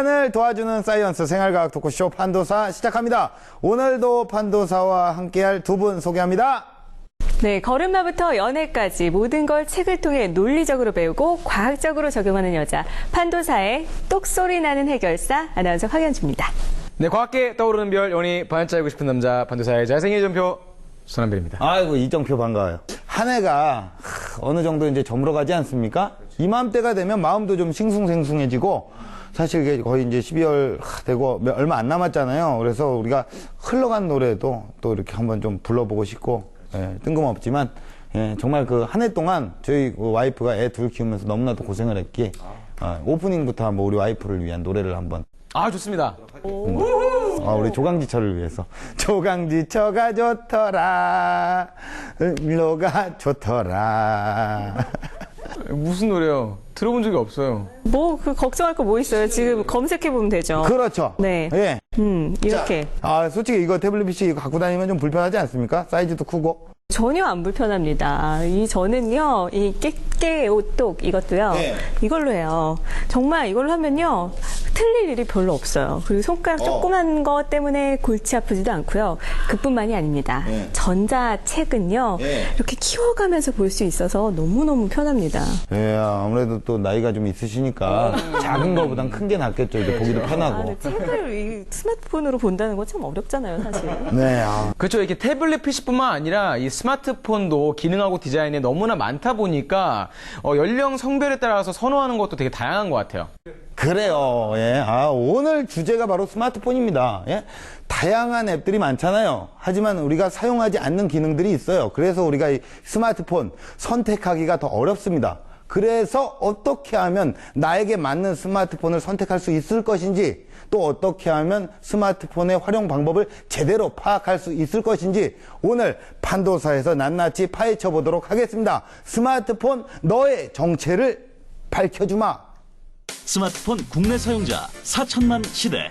을 도와주는 사이언스 생활과학 토크쇼 판도사 시작합니다. 오늘도 판도사와 함께할 두 분 소개합니다. 네, 걸음마부터 연애까지 모든 걸 책을 통해 논리적으로 배우고 과학적으로 적용하는 여자, 판도사의 똑소리 나는 해결사 아나운서 황현주입니다. 네, 과학계에 떠오르는 별, 연이 반짝이고 싶은 남자, 판도사의 잘생긴 이정표, 손한별입니다. 아이고, 이정표 반가워요. 한 해가 어느 정도 이제 저물어 가지 않습니까? 이맘때가 되면 마음도 좀 싱숭생숭해지고, 사실 이게 거의 이제 12월 되고 얼마 안 남았잖아요. 그래서 우리가 흘러간 노래도 또 이렇게 한번 좀 불러보고 싶고, 뜬금없지만, 정말 그 한 해 동안 저희 와이프가 애 둘 키우면서 너무나도 고생을 했기에, 오프닝부터 한번 우리 와이프를 위한 노래를 한번. 아, 좋습니다. 우리 조강지처를 위해서. 조강지처가 좋더라, 일로가 좋더라. 무슨 노래요? 들어본 적이 없어요. 걱정할 거 뭐 있어요? 지금 검색해보면 되죠. 그렇죠. 네. 예. 이렇게. 솔직히 이거 태블릿 PC 이거 갖고 다니면 좀 불편하지 않습니까? 사이즈도 크고. 전혀 안 불편합니다. 저는요, 이 깨깨오똑 이것도요, 네. 이걸로 해요. 정말 이걸로 하면요, 틀릴 일이 별로 없어요. 그리고 손가락 조그만 거 때문에 골치 아프지도 않고요. 그뿐만이 아닙니다. 네. 전자책은요, 네. 이렇게 키워가면서 볼 수 있어서 너무너무 편합니다. 아무래도 또 나이가 좀 있으시니까 작은 거보단 큰 게 낫겠죠. 이제 보기도 편하고. 근데 책을 이 스마트폰으로 본다는 거 참 어렵잖아요, 사실. 네. 그렇죠. 이렇게 태블릿 PC뿐만 아니라 이 스마트폰도 기능하고 디자인이 너무나 많다 보니까 연령, 성별에 따라서 선호하는 것도 되게 다양한 것 같아요. 그래요. 오늘 주제가 바로 스마트폰입니다. 다양한 앱들이 많잖아요. 하지만 우리가 사용하지 않는 기능들이 있어요. 그래서 우리가 이 스마트폰 선택하기가 더 어렵습니다. 그래서 어떻게 하면 나에게 맞는 스마트폰을 선택할 수 있을 것인지, 또 어떻게 하면 스마트폰의 활용 방법을 제대로 파악할 수 있을 것인지 오늘 판도사에서 낱낱이 파헤쳐 보도록 하겠습니다. 스마트폰 너의 정체를 밝혀주마. 스마트폰 국내 사용자 4천만 시대.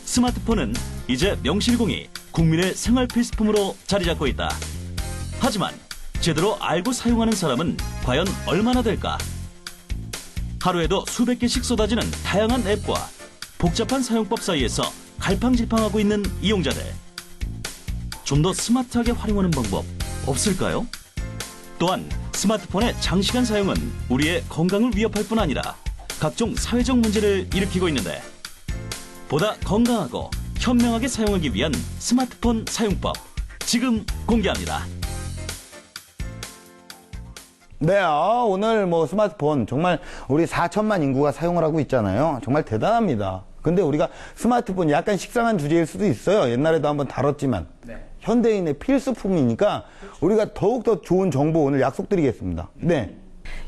스마트폰은 이제 명실공히 국민의 생활 필수품으로 자리 잡고 있다. 하지만 제대로 알고 사용하는 사람은 과연 얼마나 될까? 하루에도 수백 개씩 쏟아지는 다양한 앱과 복잡한 사용법 사이에서 갈팡질팡하고 있는 이용자들. 좀 더 스마트하게 활용하는 방법 없을까요? 또한 스마트폰의 장시간 사용은 우리의 건강을 위협할 뿐 아니라 각종 사회적 문제를 일으키고 있는데, 보다 건강하고 현명하게 사용하기 위한 스마트폰 사용법 지금 공개합니다. 네, 오늘 스마트폰 정말 우리 4천만 인구가 사용을 하고 있잖아요. 정말 대단합니다. 근데 우리가 스마트폰 약간 식상한 주제일 수도 있어요. 옛날에도 한번 다뤘지만. 네. 현대인의 필수품이니까 우리가 더욱더 좋은 정보 오늘 약속드리겠습니다. 네.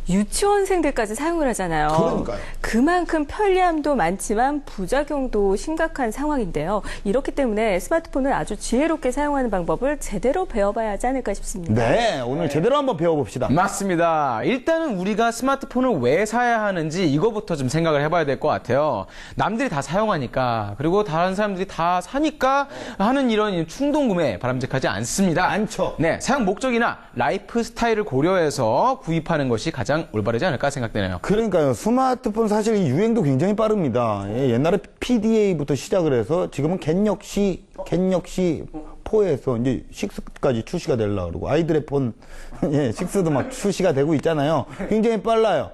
유치원생들까지 사용을 하잖아요. 그러니까요. 그만큼 편리함도 많지만 부작용도 심각한 상황인데요. 이렇기 때문에 스마트폰을 아주 지혜롭게 사용하는 방법을 제대로 배워봐야 하지 않을까 싶습니다. 네, 오늘 제대로 한번 배워봅시다. 맞습니다. 일단은 우리가 스마트폰을 왜 사야 하는지 이거부터 좀 생각을 해봐야 될 것 같아요. 남들이 다 사용하니까, 그리고 다른 사람들이 다 사니까 하는 이런 충동 구매 바람직하지 않습니다. 않죠. 네, 사용 목적이나 라이프 스타일을 고려해서 구입하는 것이 가장 올바르지 않을까 생각되네요. 그러니까요. 스마트폰 사실 이 유행도 굉장히 빠릅니다. 옛날에 PDA부터 시작을 해서 지금은 겐역시 4에서 이제 6까지 출시가 되려고 그러고, 아이들의 폰 6도 막 출시가 되고 있잖아요. 굉장히 빨라요.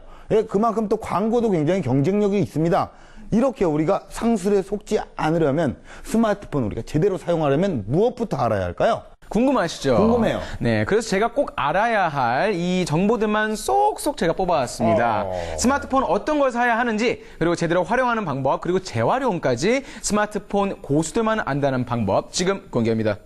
그만큼 또 광고도 굉장히 경쟁력이 있습니다. 이렇게 우리가 상술에 속지 않으려면 스마트폰 우리가 제대로 사용하려면 무엇부터 알아야 할까요? 궁금하시죠? 궁금해요. 네, 그래서 제가 꼭 알아야 할 이 정보들만 쏙쏙 제가 뽑아왔습니다. 스마트폰 어떤 걸 사야 하는지, 그리고 제대로 활용하는 방법, 그리고 재활용까지 스마트폰 고수들만 안다는 방법 지금 공개합니다.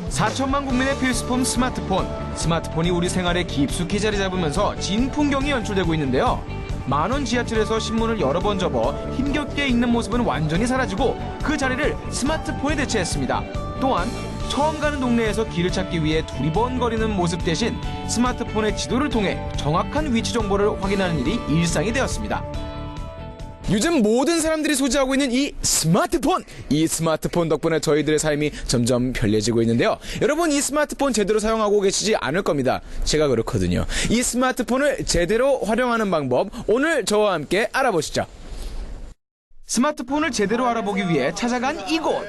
4천만 국민의 필수품 스마트폰. 스마트폰이 우리 생활에 깊숙이 자리 잡으면서 진풍경이 연출되고 있는데요. 만원 지하철에서 신문을 여러 번 접어 힘겹게 읽는 모습은 완전히 사라지고 그 자리를 스마트폰이 대체했습니다. 또한 처음 가는 동네에서 길을 찾기 위해 두리번거리는 모습 대신 스마트폰의 지도를 통해 정확한 위치 정보를 확인하는 일이 일상이 되었습니다. 요즘 모든 사람들이 소지하고 있는 이 스마트폰! 이 스마트폰 덕분에 저희들의 삶이 점점 편리해지고 있는데요. 여러분, 이 스마트폰 제대로 사용하고 계시지 않을 겁니다. 제가 그렇거든요. 이 스마트폰을 제대로 활용하는 방법, 오늘 저와 함께 알아보시죠. 스마트폰을 제대로 알아보기 위해 찾아간 이곳.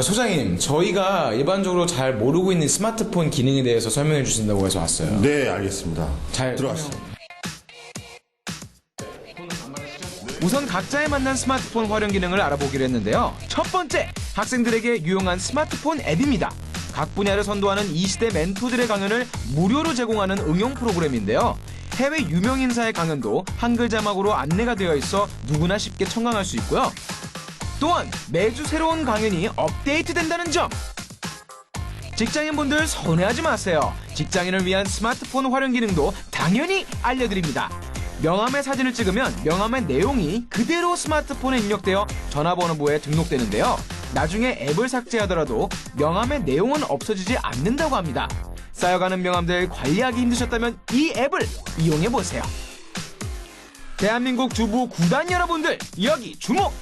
소장님, 저희가 일반적으로 잘 모르고 있는 스마트폰 기능에 대해서 설명해 주신다고 해서 왔어요. 네, 알겠습니다. 잘 들어가시죠. 우선 각자에 맞는 스마트폰 활용 기능을 알아보기로 했는데요. 첫 번째, 학생들에게 유용한 스마트폰 앱입니다. 각 분야를 선도하는 이 시대 멘토들의 강연을 무료로 제공하는 응용 프로그램인데요. 해외 유명 인사의 강연도 한글 자막으로 안내가 되어 있어 누구나 쉽게 청강할 수 있고요. 또한 매주 새로운 강연이 업데이트된다는 점. 직장인분들 서운해하지 마세요. 직장인을 위한 스마트폰 활용 기능도 당연히 알려드립니다. 명함에 사진을 찍으면 명함의 내용이 그대로 스마트폰에 입력되어 전화번호부에 등록되는데요. 나중에 앱을 삭제하더라도 명함의 내용은 없어지지 않는다고 합니다. 쌓여가는 명함들 관리하기 힘드셨다면 이 앱을 이용해보세요. 대한민국 주부 구단 여러분들, 여기 주목!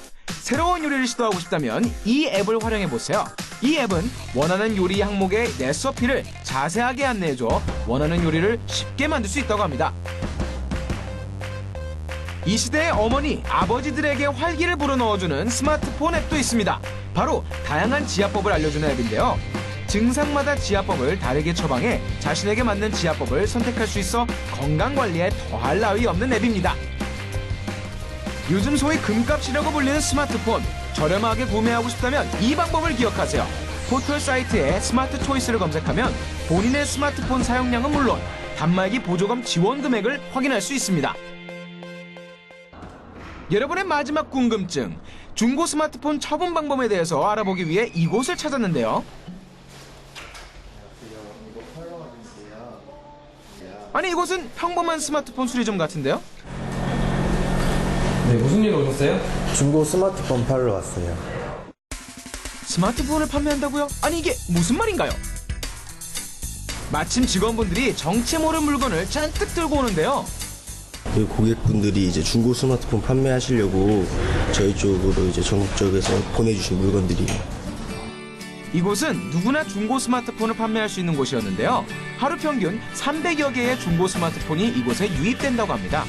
새로운 요리를 시도하고 싶다면 이 앱을 활용해보세요. 이 앱은 원하는 요리 항목의 레시피를 자세하게 안내해줘 원하는 요리를 쉽게 만들 수 있다고 합니다. 이 시대의 어머니, 아버지들에게 활기를 불어넣어주는 스마트폰 앱도 있습니다. 바로 다양한 지압법을 알려주는 앱인데요. 증상마다 지압법을 다르게 처방해 자신에게 맞는 지압법을 선택할 수 있어 건강관리에 더할 나위 없는 앱입니다. 요즘 소위 금값이라고 불리는 스마트폰, 저렴하게 구매하고 싶다면 이 방법을 기억하세요. 포털 사이트에 스마트 초이스를 검색하면 본인의 스마트폰 사용량은 물론 단말기 보조금 지원 금액을 확인할 수 있습니다. 여러분의 마지막 궁금증, 중고 스마트폰 처분 방법에 대해서 알아보기 위해 이곳을 찾았는데요. 아니, 이곳은 평범한 스마트폰 수리점 같은데요? 네, 무슨 일로 오셨어요? 중고 스마트폰 팔러 왔어요. 스마트폰을 판매한다고요? 아니, 이게 무슨 말인가요? 마침 직원분들이 정체 모를 물건을 잔뜩 들고 오는데요. 그 고객분들이 이제 중고 스마트폰 판매하시려고 저희 쪽으로 이제 전국적에서 보내주신 물건들이에요. 이곳은 누구나 중고 스마트폰을 판매할 수 있는 곳이었는데요. 하루 평균 300여 개의 중고 스마트폰이 이곳에 유입된다고 합니다.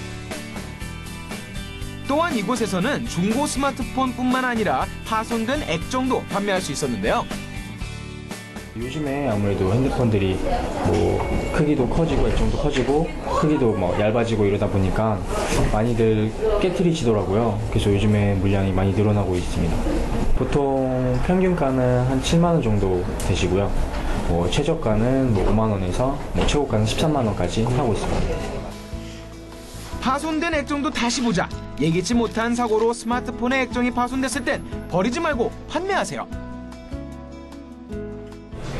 또한 이곳에서는 중고 스마트폰뿐만 아니라 파손된 액정도 판매할 수 있었는데요. 요즘에 아무래도 핸드폰들이 뭐 크기도 커지고 액정도 커지고 크기도 뭐 얇아지고 이러다 보니까 많이들 깨트리시더라고요. 그래서 요즘에 물량이 많이 늘어나고 있습니다. 보통 평균가는 한 7만 원 정도 되시고요. 뭐 최저가는 뭐 5만 원에서 뭐 최고가는 13만 원까지 하고 있습니다. 파손된 액정도 다시 보자. 예기치 못한 사고로 스마트폰의 액정이 파손됐을 땐 버리지 말고 판매하세요.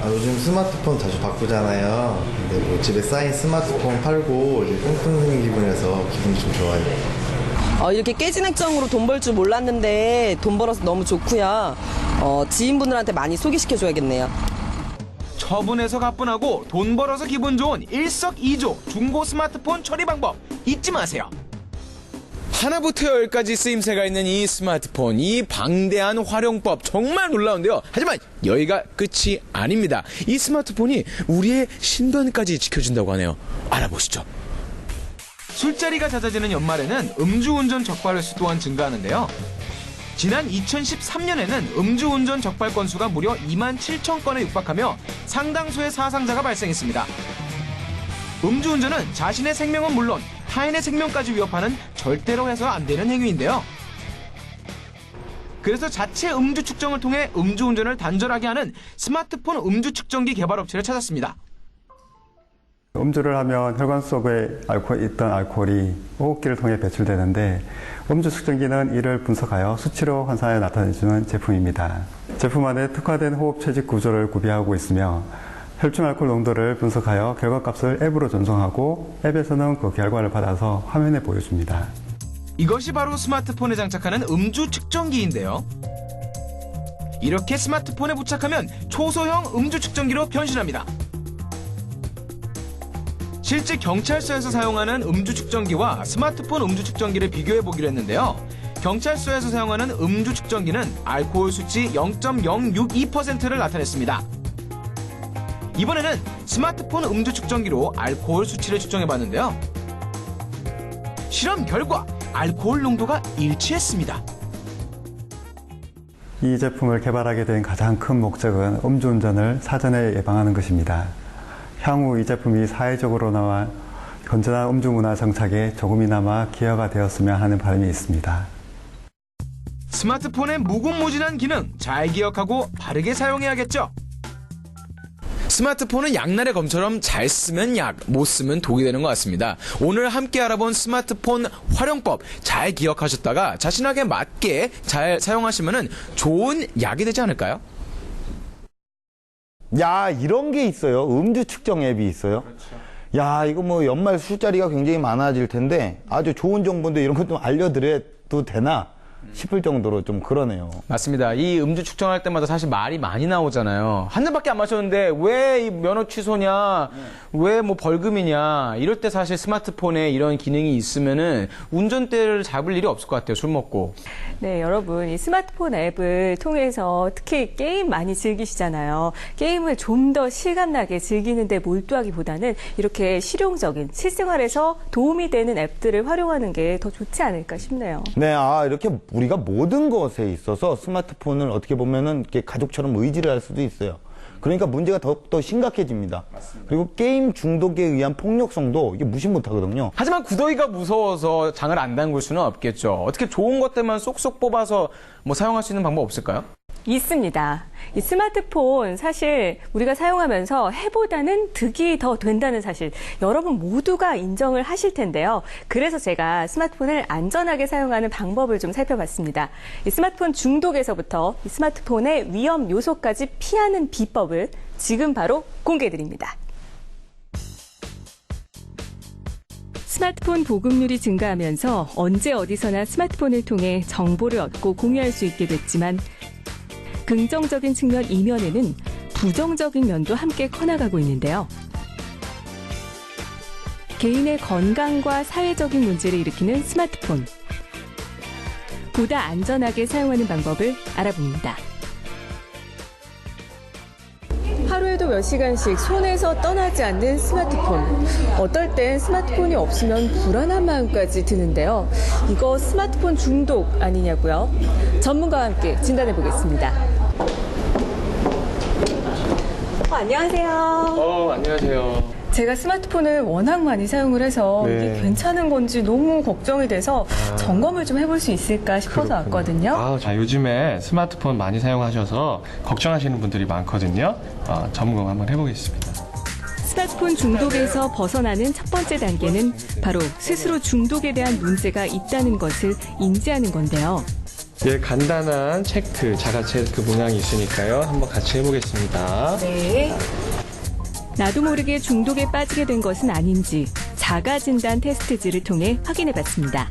요즘 스마트폰 자주 바꾸잖아요. 근데 뭐 집에 쌓인 스마트폰 팔고 이제 꽁 뜯는 기분이라서 기분이 좀 좋아요. 이렇게 깨진 액정으로 돈 벌 줄 몰랐는데 돈 벌어서 너무 좋고요. 지인분들한테 많이 소개시켜줘야겠네요. 처분해서 가뿐하고 돈 벌어서 기분 좋은 일석이조 중고 스마트폰 처리 방법 잊지 마세요. 하나부터 열까지 쓰임새가 있는 이 스마트폰, 이 방대한 활용법 정말 놀라운데요. 하지만 여기가 끝이 아닙니다. 이 스마트폰이 우리의 신변까지 지켜준다고 하네요. 알아보시죠. 술자리가 잦아지는 연말에는 음주운전 적발 횟수 또한 증가하는데요. 지난 2013년에는 음주운전 적발 건수가 무려 2만 7천 건에 육박하며 상당수의 사상자가 발생했습니다. 음주운전은 자신의 생명은 물론 타인의 생명까지 위협하는 절대로 해서 안 되는 행위인데요. 그래서 자체 음주 측정을 통해 음주운전을 단절하게 하는 스마트폰 음주 측정기 개발 업체를 찾았습니다. 음주를 하면 혈관 속에 있던 알코올이 호흡기를 통해 배출되는데 음주 측정기는 이를 분석하여 수치로 환산해 나타내주는 제품입니다. 제품 안에 특화된 호흡 채식 구조를 구비하고 있으며 혈중 알코올 농도를 분석하여 결과값을 앱으로 전송하고 앱에서는 그 결과를 받아서 화면에 보여줍니다. 이것이 바로 스마트폰에 장착하는 음주 측정기인데요. 이렇게 스마트폰에 부착하면 초소형 음주 측정기로 변신합니다. 실제 경찰서에서 사용하는 음주 측정기와 스마트폰 음주 측정기를 비교해 보기로 했는데요. 경찰서에서 사용하는 음주 측정기는 알코올 수치 0.062%를 나타냈습니다. 이번에는 스마트폰 음주 측정기로 알코올 수치를 측정해 봤는데요. 실험 결과 알코올 농도가 일치했습니다. 이 제품을 개발하게 된 가장 큰 목적은 음주운전을 사전에 예방하는 것입니다. 향후 이 제품이 사회적으로 나와 건전한 음주 문화 정착에 조금이나마 기여가 되었으면 하는 바람이 있습니다. 스마트폰의 무궁무진한 기능 잘 기억하고 바르게 사용해야겠죠. 스마트폰은 양날의 검처럼 잘 쓰면 약, 못 쓰면 독이 되는 것 같습니다. 오늘 함께 알아본 스마트폰 활용법 잘 기억하셨다가 자신에게 맞게 잘 사용하시면 좋은 약이 되지 않을까요? 야, 이런 게 있어요. 음주 측정 앱이 있어요. 야, 이거 뭐 연말 술자리가 굉장히 많아질 텐데 아주 좋은 정보인데 이런 것 좀 알려드려도 되나 싶을 정도로 좀 그러네요. 맞습니다. 이 음주 측정할 때마다 사실 말이 많이 나오잖아요. 한 잔밖에 안 마셨는데 왜 이 면허 취소냐, 왜 뭐 벌금이냐. 이럴 때 사실 스마트폰에 이런 기능이 있으면은 운전대를 잡을 일이 없을 것 같아요. 술 먹고. 네, 여러분, 이 스마트폰 앱을 통해서 특히 게임 많이 즐기시잖아요. 게임을 좀 더 실감나게 즐기는데 몰두하기보다는 이렇게 실용적인 실생활에서 도움이 되는 앱들을 활용하는 게 더 좋지 않을까 싶네요. 네, 이렇게 우리가 모든 것에 있어서 스마트폰을 어떻게 보면은 이렇게 가족처럼 의지를 할 수도 있어요. 그러니까 문제가 더욱더 심각해집니다. 그리고 게임 중독에 의한 폭력성도 이게 무시 못 하거든요. 하지만 구더기가 무서워서 장을 안 담글 수는 없겠죠. 어떻게 좋은 것들만 쏙쏙 뽑아서 뭐 사용할 수 있는 방법 없을까요? 있습니다. 이 스마트폰 사실 우리가 사용하면서 해보다는 득이 더 된다는 사실 여러분 모두가 인정을 하실 텐데요. 그래서 제가 스마트폰을 안전하게 사용하는 방법을 좀 살펴봤습니다. 이 스마트폰 중독에서부터 이 스마트폰의 위험 요소까지 피하는 비법을 지금 바로 공개해드립니다. 스마트폰 보급률이 증가하면서 언제 어디서나 스마트폰을 통해 정보를 얻고 공유할 수 있게 됐지만 긍정적인 측면 이면에는 부정적인 면도 함께 커나가고 있는데요. 개인의 건강과 사회적인 문제를 일으키는 스마트폰. 보다 안전하게 사용하는 방법을 알아봅니다. 하루에도 몇 시간씩 손에서 떠나지 않는 스마트폰. 어떨 땐 스마트폰이 없으면 불안한 마음까지 드는데요. 이거 스마트폰 중독 아니냐고요? 전문가와 함께 진단해 보겠습니다. 안녕하세요. 안녕하세요. 제가 스마트폰을 워낙 많이 사용을 해서 네. 이게 괜찮은 건지 너무 걱정이 돼서 점검을 좀 해볼 수 있을까 싶어서 왔거든요. 자, 요즘에 스마트폰 많이 사용하셔서 걱정하시는 분들이 많거든요. 점검 한번 해보겠습니다. 스마트폰 중독에서 벗어나는 첫 번째 단계는 바로 스스로 중독에 대한 문제가 있다는 것을 인지하는 건데요. 예, 간단한 체크, 자가 체크 문항이 있으니까요. 한번 같이 해보겠습니다. 네. 나도 모르게 중독에 빠지게 된 것은 아닌지 자가 진단 테스트지를 통해 확인해 봤습니다.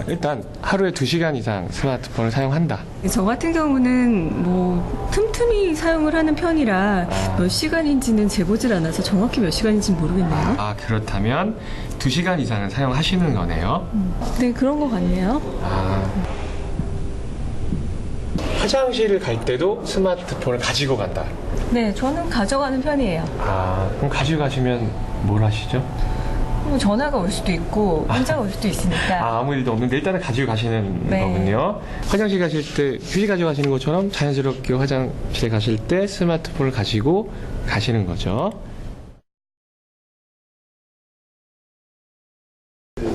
일단 하루에 2시간 이상 스마트폰을 사용한다. 저 같은 경우는 뭐 틈틈이 사용을 하는 편이라 몇 시간인지는 재보질 않아서 정확히 몇 시간인지는 모르겠네요. 그렇다면 2시간 이상은 사용하시는 거네요. 네, 그런 것 같네요. 화장실을 갈 때도 스마트폰을 가지고 간다. 네, 저는 가져가는 편이에요. 그럼 가지고 가시면 뭘 하시죠? 뭐 전화가 올 수도 있고 문자가 올 수도 있으니까. 아무 일도 없는데 일단은 가지고 가시는 네. 거군요. 화장실 가실 때 휴지 가져가시는 것처럼 자연스럽게 화장실에 가실 때 스마트폰을 가지고 가시는 거죠.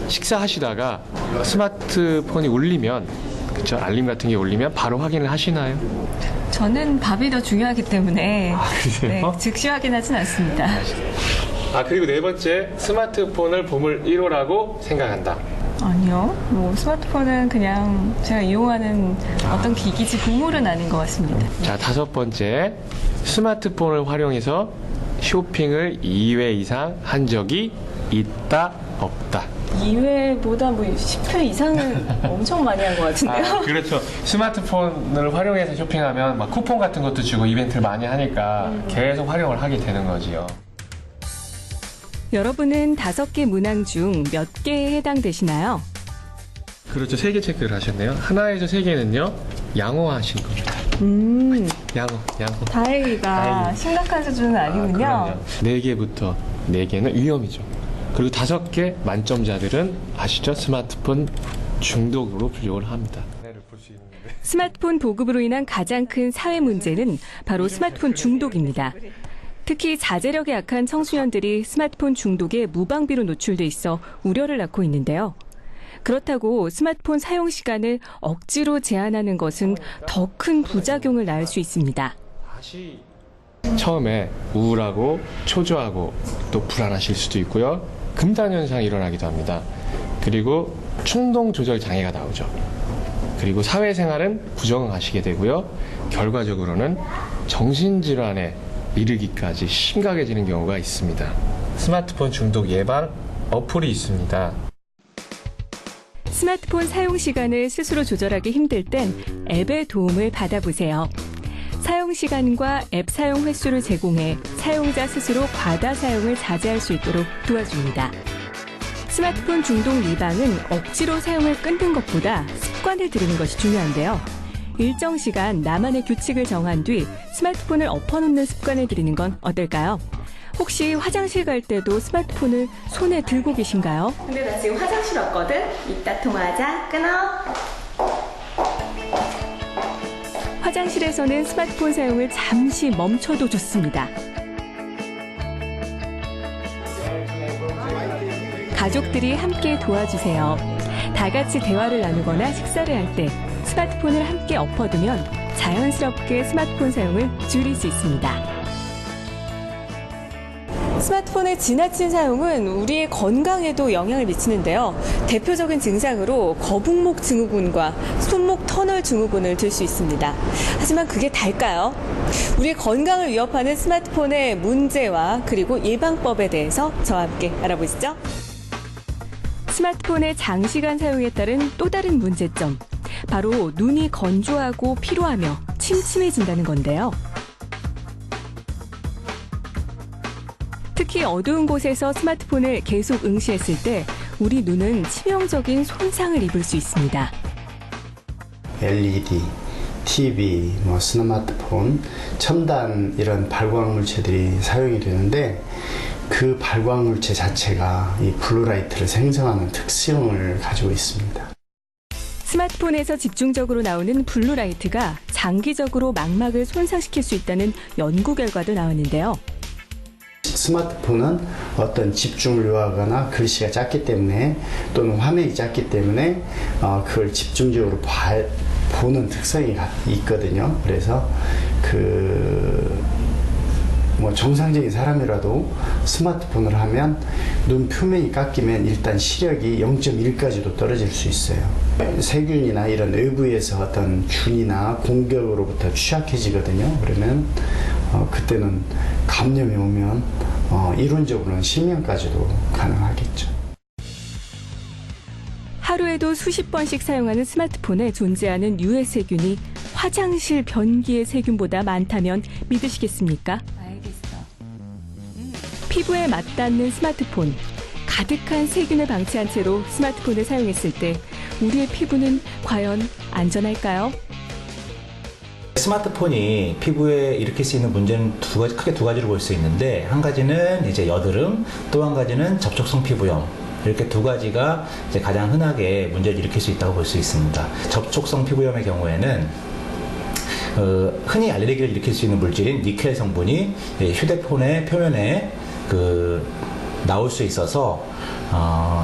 식사하시다가 스마트폰이 울리면, 그쵸? 알림 같은 게 울리면 바로 확인을 하시나요? 저는 밥이 더 중요하기 때문에 그러세요? 즉시 확인하진 않습니다. 그리고 네 번째, 스마트폰을 보물 1호라고 생각한다. 아니요. 뭐 스마트폰은 그냥 제가 이용하는 어떤 기기지 보물은 아닌 것 같습니다. 자, 5번째, 스마트폰을 활용해서 쇼핑을 2회 이상 한 적이 있다, 없다. 2회보다 뭐 10회 이상은 엄청 많이 한 것 같은데요. 그렇죠. 스마트폰을 활용해서 쇼핑하면 막 쿠폰 같은 것도 주고 이벤트를 많이 하니까 계속 활용을 하게 되는 거지요. 여러분은 5개 문항 중 몇 개에 해당되시나요? 그렇죠. 3개 체크를 하셨네요. 하나에서 3개는요, 양호하신 겁니다. 양호. 다행이다. 심각한 수준은 아니군요. 그럼요. 4개부터 4개는 위험이죠. 그리고 5개 만점자들은 아시죠? 스마트폰 중독으로 분류를 합니다. 스마트폰 보급으로 인한 가장 큰 사회 문제는 바로 스마트폰 중독입니다. 특히 자제력이 약한 청소년들이 스마트폰 중독에 무방비로 노출돼 있어 우려를 낳고 있는데요. 그렇다고 스마트폰 사용 시간을 억지로 제한하는 것은 더 큰 부작용을 낳을 수 있습니다. 처음에 우울하고 초조하고 또 불안하실 수도 있고요. 금단 현상이 일어나기도 합니다. 그리고 충동 조절 장애가 나오죠. 그리고 사회생활은 부정하시게 되고요. 결과적으로는 정신질환에 이르기까지 심각해지는 경우가 있습니다. 스마트폰 중독 예방 어플이 있습니다. 스마트폰 사용 시간을 스스로 조절하기 힘들 땐 앱의 도움을 받아보세요. 사용 시간과 앱 사용 횟수를 제공해 사용자 스스로 과다 사용을 자제할 수 있도록 도와줍니다. 스마트폰 중독 예방은 억지로 사용을 끊는 것보다 습관을 들이는 것이 중요한데요. 일정 시간 나만의 규칙을 정한 뒤 스마트폰을 엎어놓는 습관을 들이는 건 어떨까요? 혹시 화장실 갈 때도 스마트폰을 손에 들고 계신가요? 근데 나 지금 화장실 왔거든? 이따 통화하자. 끊어. 화장실에서는 스마트폰 사용을 잠시 멈춰도 좋습니다. 가족들이 함께 도와주세요. 다 같이 대화를 나누거나 식사를 할 때 스마트폰을 함께 엎어두면 자연스럽게 스마트폰 사용을 줄일 수 있습니다. 스마트폰의 지나친 사용은 우리의 건강에도 영향을 미치는데요. 대표적인 증상으로 거북목 증후군과 손목 터널 증후군을 들 수 있습니다. 하지만 그게 다일까요? 우리의 건강을 위협하는 스마트폰의 문제와 그리고 예방법에 대해서 저와 함께 알아보시죠. 스마트폰의 장시간 사용에 따른 또 다른 문제점, 바로 눈이 건조하고 피로하며 침침해진다는 건데요. 특히 어두운 곳에서 스마트폰을 계속 응시했을 때 우리 눈은 치명적인 손상을 입을 수 있습니다. LED, TV, 스마트폰, 첨단 이런 발광물체들이 사용이 되는데 그 발광물체 자체가 이 블루라이트를 생성하는 특성을 가지고 있습니다. 스마트폰에서 집중적으로 나오는 블루라이트가 장기적으로 망막을 손상시킬 수 있다는 연구 결과도 나왔는데요. 스마트폰은 어떤 집중을 요하거나 글씨가 작기 때문에 또는 화면이 작기 때문에 그걸 집중적으로 보는 특성이 있거든요. 그래서 정상적인 사람이라도 스마트폰을 하면 눈 표면이 깎이면 일단 시력이 0.1까지도 떨어질 수 있어요. 세균이나 이런 외부에서 어떤 균이나 공격으로부터 취약해지거든요. 그러면 그때는 감염이 오면 이론적으로는 실명까지도 가능하겠죠. 하루에도 수십 번씩 사용하는 스마트폰에 존재하는 유해 세균이 화장실 변기의 세균보다 많다면 믿으시겠습니까? 피부에 맞닿는 스마트폰, 가득한 세균을 방치한 채로 스마트폰을 사용했을 때 우리의 피부는 과연 안전할까요? 스마트폰이 피부에 일으킬 수 있는 문제는 크게 두 가지로 볼 수 있는데, 한 가지는 이제 여드름, 또 한 가지는 접촉성 피부염. 이렇게 두 가지가 이제 가장 흔하게 문제를 일으킬 수 있다고 볼 수 있습니다. 접촉성 피부염의 경우에는 흔히 알레르기를 일으킬 수 있는 물질인 니켈 성분이 휴대폰의 표면에 나올 수 있어서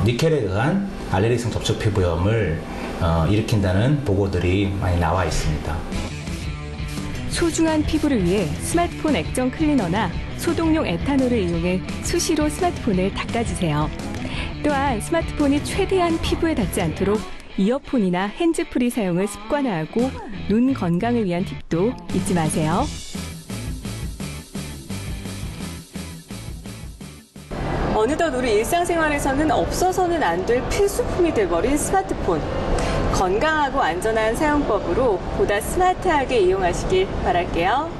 니켈에 의한 알레르기성 접촉 피부염을 일으킨다는 보고들이 많이 나와 있습니다. 소중한 피부를 위해 스마트폰 액정 클리너나 소독용 에탄올을 이용해 수시로 스마트폰을 닦아주세요. 또한 스마트폰이 최대한 피부에 닿지 않도록 이어폰이나 핸즈프리 사용을 습관화하고 눈 건강을 위한 팁도 잊지 마세요. 어느덧 우리 일상생활에서는 없어서는 안 될 필수품이 돼버린 스마트폰. 건강하고 안전한 사용법으로 보다 스마트하게 이용하시길 바랄게요.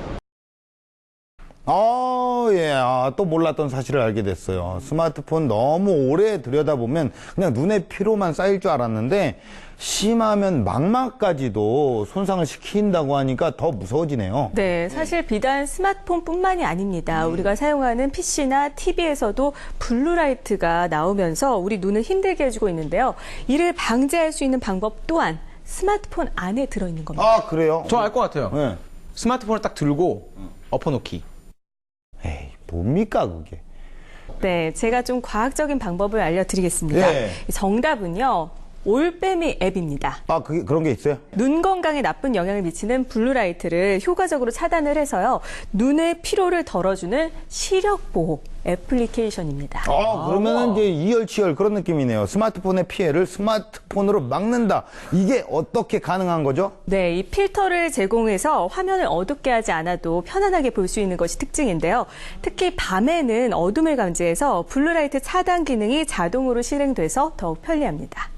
예. 또 몰랐던 사실을 알게 됐어요. 스마트폰 너무 오래 들여다보면 그냥 눈에 피로만 쌓일 줄 알았는데 심하면 망막까지도 손상을 시킨다고 하니까 더 무서워지네요. 네, 사실 비단 스마트폰뿐만이 아닙니다. 우리가 사용하는 PC나 TV에서도 블루라이트가 나오면서 우리 눈을 힘들게 해주고 있는데요. 이를 방지할 수 있는 방법 또한 스마트폰 안에 들어있는 겁니다. 아, 그래요? 저 알 것 같아요. 네. 스마트폰을 딱 들고 엎어놓기. 에이, 뭡니까 그게? 네, 제가 좀 과학적인 방법을 알려드리겠습니다. 예. 정답은요. 올빼미 앱입니다. 그런 게 있어요? 눈 건강에 나쁜 영향을 미치는 블루라이트를 효과적으로 차단을 해서요. 눈의 피로를 덜어주는 시력 보호 애플리케이션입니다. 그러면은 이제 이열치열 그런 느낌이네요. 스마트폰의 피해를 스마트폰으로 막는다. 이게 어떻게 가능한 거죠? 네, 이 필터를 제공해서 화면을 어둡게 하지 않아도 편안하게 볼 수 있는 것이 특징인데요. 특히 밤에는 어둠을 감지해서 블루라이트 차단 기능이 자동으로 실행돼서 더욱 편리합니다.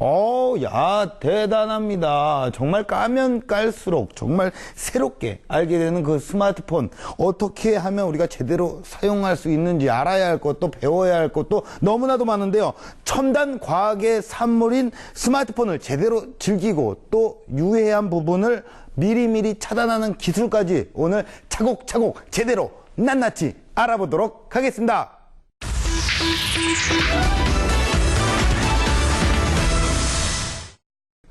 야, 대단합니다. 정말 까면 깔수록 정말 새롭게 알게 되는 그 스마트폰. 어떻게 하면 우리가 제대로 사용할 수 있는지 알아야 할 것도 배워야 할 것도 너무나도 많은데요. 첨단 과학의 산물인 스마트폰을 제대로 즐기고 또 유해한 부분을 미리미리 차단하는 기술까지 오늘 차곡차곡 제대로 낱낱이 알아보도록 하겠습니다.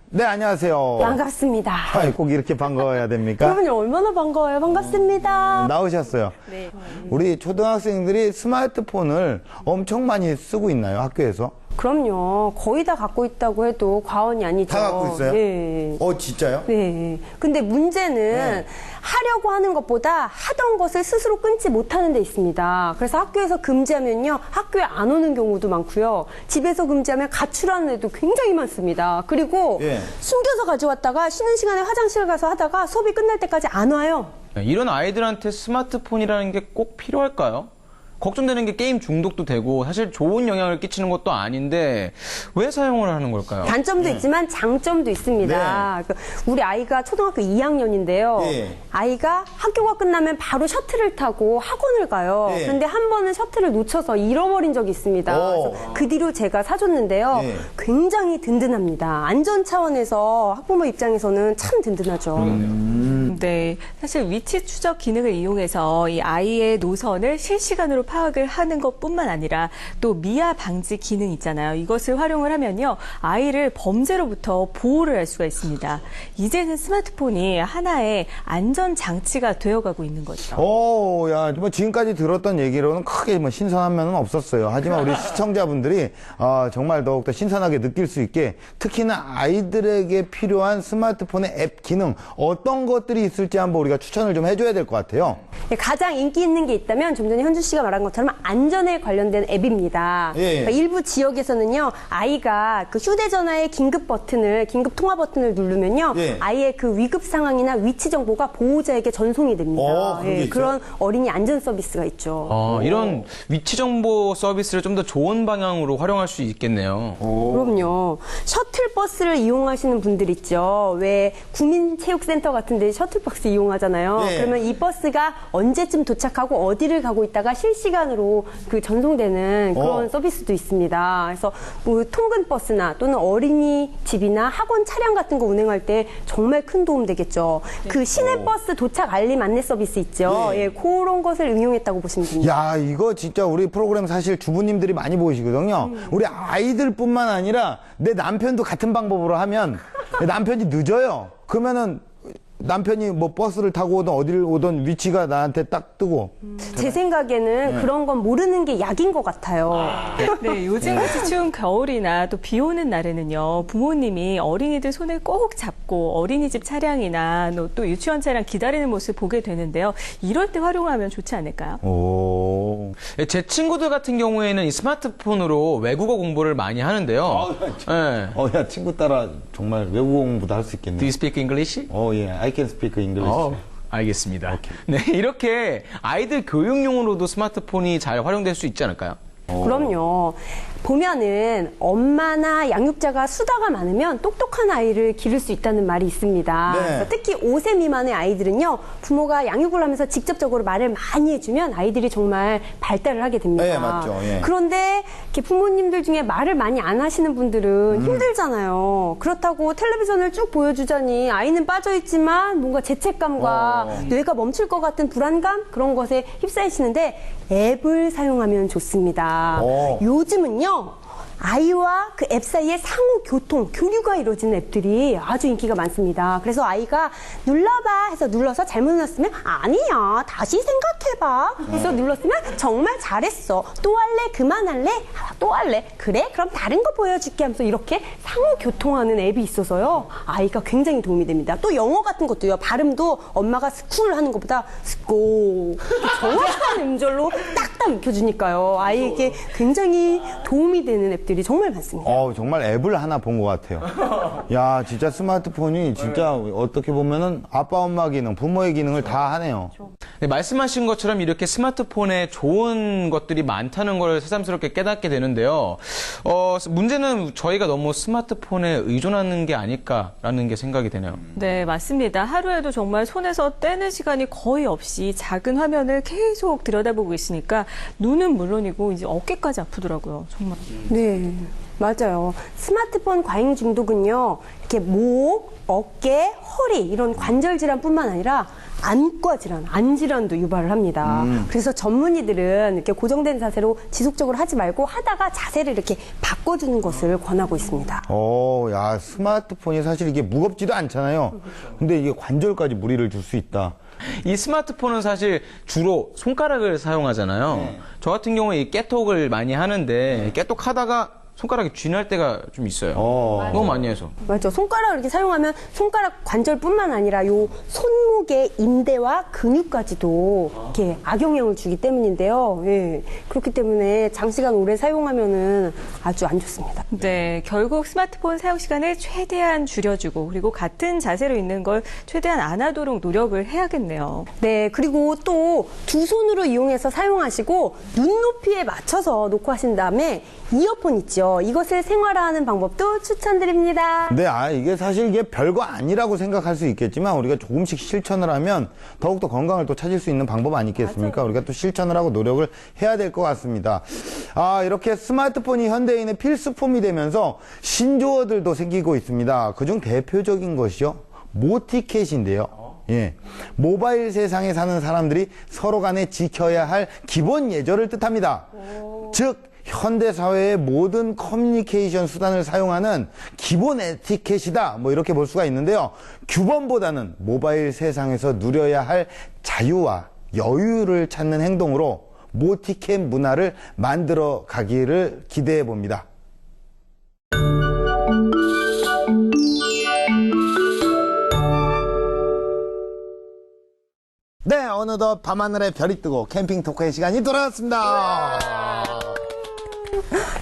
네, 안녕하세요. 반갑습니다. 꼭 이렇게 반가워야 됩니까? 여러분이 얼마나 반가워요. 반갑습니다. 나오셨어요. 네. 우리 초등학생들이 스마트폰을 엄청 많이 쓰고 있나요, 학교에서? 그럼요. 거의 다 갖고 있다고 해도 과언이 아니죠. 다 갖고 있어요? 네. 진짜요? 네. 근데 문제는 하려고 하는 것보다 하던 것을 스스로 끊지 못하는 데 있습니다. 그래서 학교에서 금지하면요. 학교에 안 오는 경우도 많고요. 집에서 금지하면 가출하는 애도 굉장히 많습니다. 그리고 숨겨서 가져왔다가 쉬는 시간에 화장실 가서 하다가 수업이 끝날 때까지 안 와요. 이런 아이들한테 스마트폰이라는 게 꼭 필요할까요? 걱정되는 게 게임 중독도 되고 사실 좋은 영향을 끼치는 것도 아닌데 왜 사용을 하는 걸까요? 단점도 있지만 장점도 있습니다. 우리 아이가 초등학교 2학년인데요. 아이가 학교가 끝나면 바로 셔틀을 타고 학원을 가요. 그런데 한 번은 셔틀을 놓쳐서 잃어버린 적이 있습니다. 그래서 그 뒤로 제가 사줬는데요. 굉장히 든든합니다. 안전 차원에서 학부모 입장에서는 참 든든하죠. 네, 사실 위치 추적 기능을 이용해서 이 아이의 노선을 실시간으로 파악을 하는 것뿐만 아니라 또 미아 방지 기능 있잖아요. 이것을 활용을 하면요. 아이를 범죄로부터 보호를 할 수가 있습니다. 이제는 스마트폰이 하나의 안전 장치가 되어가고 있는 거죠. 지금까지 들었던 얘기로는 크게 신선한 면은 없었어요. 하지만 우리 시청자분들이 정말 더욱더 신선하게 느낄 수 있게 특히나 아이들에게 필요한 스마트폰의 앱 기능 어떤 것들이 있을지 한번 우리가 추천을 좀 해줘야 될 것 같아요. 가장 인기 있는 게 있다면 좀 전에 현주 씨가 말한 것처럼 안전에 관련된 앱입니다. 그러니까 일부 지역에서는요, 아이가 그 휴대전화의 긴급 통화 버튼을 누르면요, 아이의 그 위급 상황이나 위치 정보가 보호자에게 전송이 됩니다. 그런 어린이 안전 서비스가 있죠. 이런 위치 정보 서비스를 좀 더 좋은 방향으로 활용할 수 있겠네요. 그럼요. 셔틀버스를 이용하시는 분들 있죠. 왜 국민체육센터 같은 데 셔틀버스 이용하잖아요. 그러면 이 버스가 언제쯤 도착하고 어디를 가고 있다가 실시간으로 그 전송되는 그런 서비스도 있습니다. 그래서 뭐 통근 버스나 또는 어린이집이나 학원 차량 같은 거 운행할 때 정말 큰 도움 되겠죠. 그 시내버스 도착 알림 안내 서비스 있죠. 그런 것을 응용했다고 보시면 됩니다. 야, 이거 진짜 우리 프로그램 사실 주부님들이 많이 보시거든요. 우리 아이들뿐만 아니라 내 남편도 같은 방법으로 하면 남편이 늦어요. 그러면은 남편이 뭐 버스를 타고 오든 어디를 오든 위치가 나한테 딱 뜨고. 제 생각에는 그런 건 모르는 게 약인 것 같아요. 네, 요즘같이 추운 겨울이나 또 비 오는 날에는요, 부모님이 어린이들 손을 꼭 잡고 어린이집 차량이나 또 유치원 차량 기다리는 모습 보게 되는데요. 이럴 때 활용하면 좋지 않을까요? 제 친구들 같은 경우에는 이 스마트폰으로 외국어 공부를 많이 하는데요. 야, 친구 따라 정말 외국어 공부도 할 수 있겠네. Do you speak English? I can speak English. 알겠습니다. 네, 이렇게 아이들 교육용으로도 스마트폰이 잘 활용될 수 있지 않을까요? 그럼요. 보면은 엄마나 양육자가 수다가 많으면 똑똑한 아이를 기를 수 있다는 말이 있습니다. 네. 그래서 특히 5세 미만의 아이들은요, 부모가 양육을 하면서 직접적으로 말을 많이 해주면 아이들이 정말 발달을 하게 됩니다. 네, 맞죠. 예. 그런데 이렇게 부모님들 중에 말을 많이 안 하시는 분들은 힘들잖아요. 그렇다고 텔레비전을 쭉 보여주자니 아이는 빠져있지만 뭔가 죄책감과 뇌가 멈출 것 같은 불안감? 그런 것에 휩싸이시는데 앱을 사용하면 좋습니다. 요즘은요, 아이와 그 앱 사이에 상호 교통, 교류가 이루어지는 앱들이 아주 인기가 많습니다. 그래서 아이가 눌러봐 해서 눌러서 잘못 눌렀으면 아니야, 다시 생각해봐 해서 눌렀으면 정말 잘했어, 또 할래, 그만할래, 또 할래, 그래 그럼 다른 거 보여줄게 하면서 이렇게 상호 교통하는 앱이 있어서요, 아이가 굉장히 도움이 됩니다. 또 영어 같은 것도요, 발음도 엄마가 스쿨 하는 것보다 스고 정확한 음절로 딱딱 익혀주니까요, 아이에게 굉장히 도움이 되는 앱들이 정말 많습니다. 정말 앱을 하나 본 것 같아요. 야, 진짜 스마트폰이 진짜 어떻게 보면은 아빠, 엄마 기능, 부모의 기능을 다 하네요. 네, 말씀하신 것처럼 이렇게 스마트폰에 좋은 것들이 많다는 걸 새삼스럽게 깨닫게 되는데요. 문제는 저희가 너무 스마트폰에 의존하는 게 아닐까라는 게 생각이 되네요. 네, 맞습니다. 하루에도 정말 손에서 떼는 시간이 거의 없이 작은 화면을 계속 들여다보고 있으니까 눈은 물론이고 이제 어깨까지 아프더라고요. 정말. 네, 맞아요. 스마트폰 과잉 중독은요, 이렇게 목, 어깨, 허리 이런 관절 질환뿐만 아니라 안과 질환, 안질환도 유발을 합니다. 그래서 전문의들은 이렇게 고정된 자세로 지속적으로 하지 말고 하다가 자세를 이렇게 바꿔주는 것을 권하고 있습니다. 야, 스마트폰이 사실 이게 무겁지도 않잖아요. 근데 이게 관절까지 무리를 줄 수 있다. 이 스마트폰은 사실 주로 손가락을 사용하잖아요. 저 같은 경우에 이 깨톡을 많이 하는데 깨톡하다가 손가락이 쥐날 때가 좀 있어요. 너무 많이 해서. 맞죠. 손가락을 이렇게 사용하면 손가락 관절뿐만 아니라 요 손목의 인대와 근육까지도 이렇게 악영향을 주기 때문인데요. 예. 그렇기 때문에 장시간 오래 사용하면은 아주 안 좋습니다. 네, 결국 스마트폰 사용 시간을 최대한 줄여주고 그리고 같은 자세로 있는 걸 최대한 안 하도록 노력을 해야겠네요. 네, 그리고 또 두 손으로 이용해서 사용하시고 눈높이에 맞춰서 놓고 하신 다음에 이어폰 있죠. 이것을 생활화하는 방법도 추천드립니다. 네, 이게 사실 이게 별거 아니라고 생각할 수 있겠지만 우리가 조금씩 실천을 하면 더욱더 건강을 또 찾을 수 있는 방법 아니겠습니까? 우리가 또 실천을 하고 노력을 해야 될 것 같습니다. 이렇게 스마트폰이 현대인의 필수품이 되면서 신조어들도 생기고 있습니다. 그중 대표적인 것이요, 모티켓인데요. 예, 모바일 세상에 사는 사람들이 서로 간에 지켜야 할 기본 예절을 뜻합니다. 즉, 현대사회의 모든 커뮤니케이션 수단을 사용하는 기본 에티켓이다, 이렇게 볼 수가 있는데요. 규범보다는 모바일 세상에서 누려야 할 자유와 여유를 찾는 행동으로 모티켓 문화를 만들어 가기를 기대해 봅니다. 네, 어느덧 밤하늘에 별이 뜨고 캠핑 토크의 시간이 돌아왔습니다.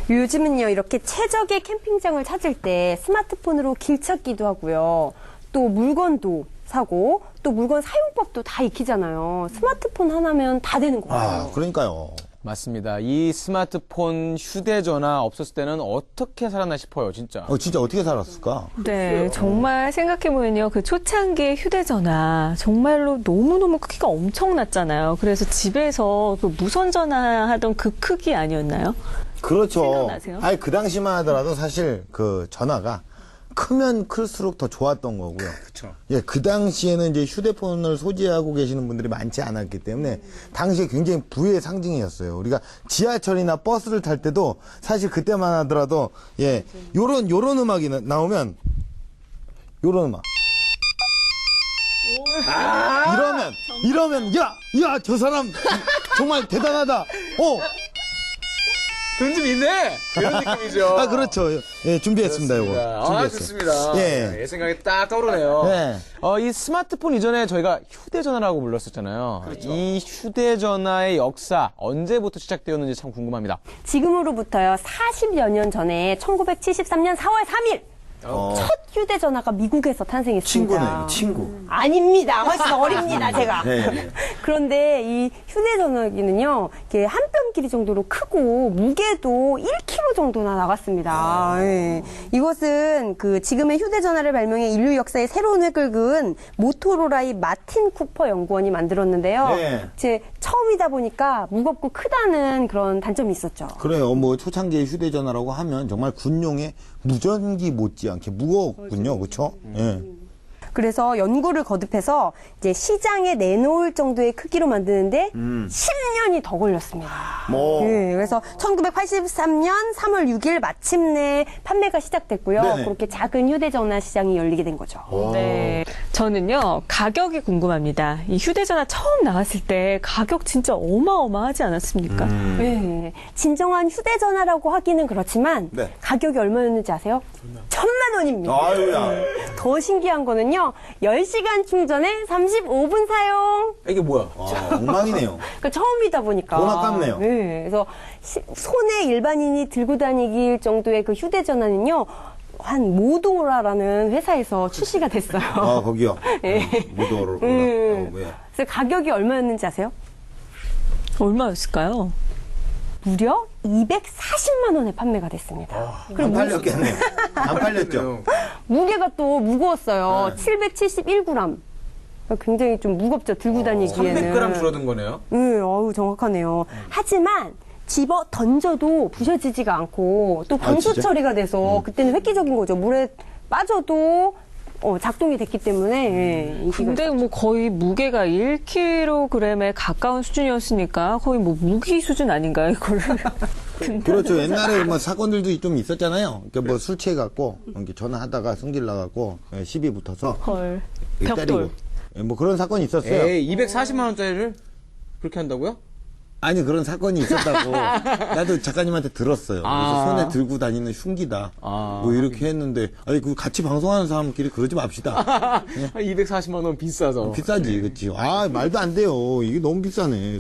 요즘은요, 이렇게 최적의 캠핑장을 찾을 때 스마트폰으로 길 찾기도 하고요. 또 물건도 사고, 또 물건 사용법도 다 익히잖아요. 스마트폰 하나면 다 되는 거예요. 그러니까요. 맞습니다. 이 스마트폰, 휴대전화 없었을 때는 어떻게 살았나 싶어요, 진짜. 진짜 어떻게 살았을까? 네, 정말 생각해보면요, 그 초창기의 휴대전화, 정말로 너무너무 크기가 엄청났잖아요. 그래서 집에서 그 무선전화 하던 그 크기 아니었나요? 그렇죠. 생각나세요? 그 당시만 하더라도 사실 그 전화가 크면 클수록 더 좋았던 거고요. 그렇죠. 예, 그 당시에는 이제 휴대폰을 소지하고 계시는 분들이 많지 않았기 때문에 당시에 굉장히 부의 상징이었어요. 우리가 지하철이나 버스를 탈 때도 사실 그때만 하더라도 요런 음악이 나오면 요런 음악. 이러면 야, 저 사람 정말 대단하다. 그런 좀 있네. 그런 느낌이죠. 그렇죠. 예, 준비했습니다, 요거. 준비했어요. 좋습니다. 예. 생각이 딱 떠오르네요. 네. 이 스마트폰 이전에 저희가 휴대전화라고 불렀었잖아요. 그렇죠. 이 휴대전화의 역사 언제부터 시작되었는지 참 궁금합니다. 지금으로부터요, 40여 년 전에 1973년 4월 3일 첫 휴대전화가 미국에서 탄생했습니다. 친구네, 친구. 아닙니다. 훨씬 어립니다, 제가. 네. 그런데 이 휴대전화기는요, 이게 한 뼘 길이 정도로 크고 무게도 1kg 정도나 나갔습니다. 예. 이것은 그 지금의 휴대전화를 발명해 인류 역사의 새로운 획을 그은 모토로라의 마틴 쿠퍼 연구원이 만들었는데요. 네. 제 처음이다 보니까 무겁고 크다는 그런 단점이 있었죠. 그래요. 뭐 초창기의 휴대전화라고 하면 정말 군용의 무전기 못지않게 무거웠군요. 그렇죠? 예. 그래서 연구를 거듭해서 이제 시장에 내놓을 정도의 크기로 만드는데 10년이 더 걸렸습니다. 뭐. 네, 그래서 1983년 3월 6일 마침내 판매가 시작됐고요. 네네. 그렇게 작은 휴대전화 시장이 열리게 된 거죠. 네. 저는요, 가격이 궁금합니다. 이 휴대전화 처음 나왔을 때 가격 진짜 어마어마하지 않았습니까? 네, 진정한 휴대전화라고 하기는 그렇지만 네. 가격이 얼마였는지 아세요? 1,000만 원입니다. 아유야. 더 신기한 거는요, 10시간 충전에 35분 사용. 이게 뭐야? 엉망이네요. 그러니까 처음이다 보니까. 돈 아깝네요. 네, 그래서 손에 일반인이 들고 다니길 정도의 그 휴대전화는요, 한 모도라라는 회사에서 출시가 됐어요. 아, 거기요? 네. 모도로. 왜? 그래서 가격이 얼마였는지 아세요? 얼마였을까요? 무려 240만 원에 판매가 됐습니다. 안 팔렸겠네요. 안 팔렸죠? 무게가 또 무거웠어요. 771g. 굉장히 좀 무겁죠, 들고 다니기에는. 300g 줄어든 거네요. 네, 어우, 정확하네요. 하지만 집어 던져도 부셔지지가 않고 또 방수 진짜? 처리가 돼서 그때는 획기적인 거죠. 물에 빠져도 작동이 됐기 때문에 예, 인기가 근데 뭐 거의 무게가 1kg에 가까운 수준이었으니까 거의 뭐 무기 수준 아닌가요, 이거를? 그렇죠. 옛날에 뭐 사건들도 좀 있었잖아요. 그러니까 뭐 술 취해갖고 이렇게 전화하다가 승질 나갖고 시비 붙어서 헐. 때리고 벽돌. 뭐 그런 사건이 있었어요. 에이, 240만 원짜리를 그렇게 한다고요? 아니 그런 사건이 있었다고 나도 작가님한테 들었어요. 그래서 손에 들고 다니는 흉기다. 뭐 이렇게 했는데 아니 그 같이 방송하는 사람끼리 그러지 맙시다. 240만 원 비싸서. 비싸지, 그렇지. 아 말도 안 돼요. 이게 너무 비싸네.